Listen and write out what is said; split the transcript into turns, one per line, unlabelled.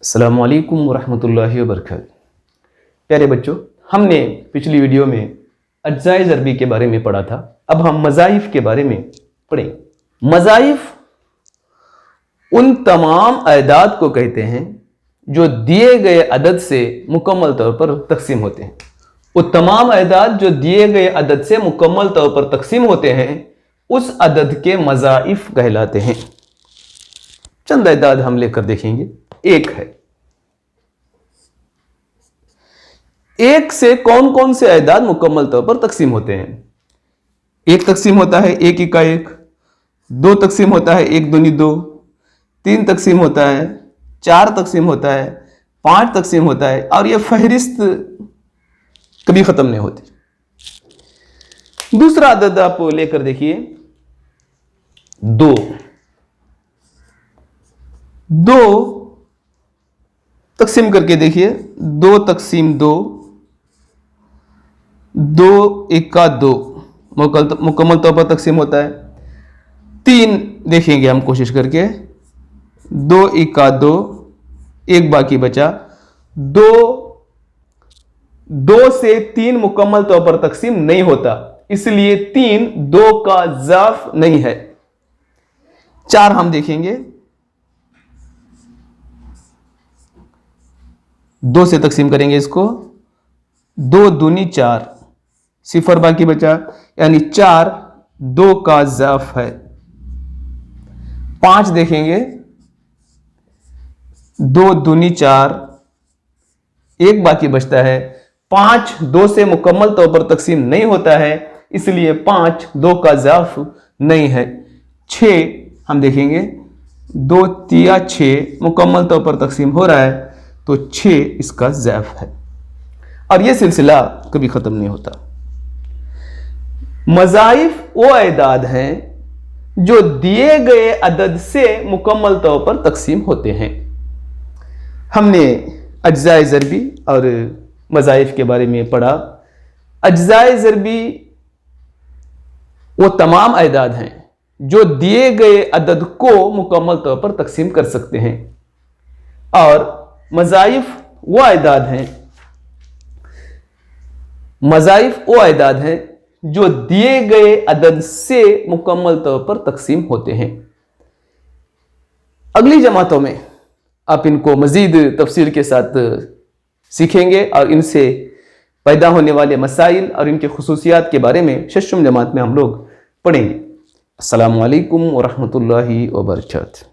अस्सलामु अलैकुम वरहमतुल्लाहि वबरकातुहू। प्यारे बच्चों, हमने पिछली वीडियो में अज्जाए ज़रबी के बारे में पढ़ा था। अब हम मज़ाइफ के बारे में पढ़ेंगे। मज़ाइफ उन तमाम अदाद को कहते हैं जो दिए गए अदद से मुकम्मल तौर पर तकसीम होते हैं। वो तमाम अदाद जो दिए गए अदद से मुकम्मल तौर पर तकसीम होते हैं उस अदद के मज़ाइफ कहलाते हैं। चंद अदाद हम लेकर देखेंगे। एक है, एक से कौन कौन से अदाद मुकम्मल तौर पर तकसीम होते हैं। एक तकसीम होता है एक इक्का एक, दो तकसीम होता है एक दूनी दो, तीन तकसीम होता है, चार तकसीम होता है, पांच तकसीम होता है, और यह फहरिस्त कभी खत्म नहीं होती। दूसरा अदद आप लेकर देखिए, दो। दो तकसीम करके देखिए, दो तकसीम दो, दो इक्का दो मुकम्मल तौर पर तकसीम होता है। तीन देखेंगे हम कोशिश करके, दो इक्का दो, एक बाकी बचा। दो से तीन मुकम्मल तौर पर तकसीम नहीं होता, इसलिए तीन दो का ज़ाफ नहीं है। चार हम देखेंगे, दो से तकसीम करेंगे इसको, दो दूनी चार, सिफर बाकी बचा, यानी चार दो का ज़ाफ है। पांच देखेंगे, दो दूनी चार, एक बाकी बचता है। पांच दो से मुकम्मल तौर पर तकसीम नहीं होता है, इसलिए पांच दो का ज़ाफ नहीं है। छः हम देखेंगे, दो तिया छः मुकम्मल तौर पर तकसीम हो रहा है, तो छः इसका ज़ाफ है। और यह सिलसिला कभी ख़त्म नहीं होता। मज़ाइफ वो अदाद हैं जो दिए गए अदद से मुकम्मल तौर पर तकसीम होते हैं। हमने अज्जाए ज़रबी और मज़ाइफ के बारे में पढ़ा। अज्जाए ज़रबी वो तमाम अदाद हैं जो दिए गए अदद को मुकम्मल तौर पर तकसीम कर सकते हैं, और मज़ाइफ वो अदाद हैं, मज़ाइफ वो अदाद हैं जो दिए गए अदद से मुकम्मल तौर पर तकसीम होते हैं। अगली जमातों में आप इनको मज़ीद तफसील के साथ सीखेंगे और इनसे पैदा होने वाले मसाइल और इनके खुसूसियात के बारे में शशम जमात में हम लोग पढ़ेंगे। अस्सलामु अलैकुम वरहमतुल्लाहि वबरकातुहू।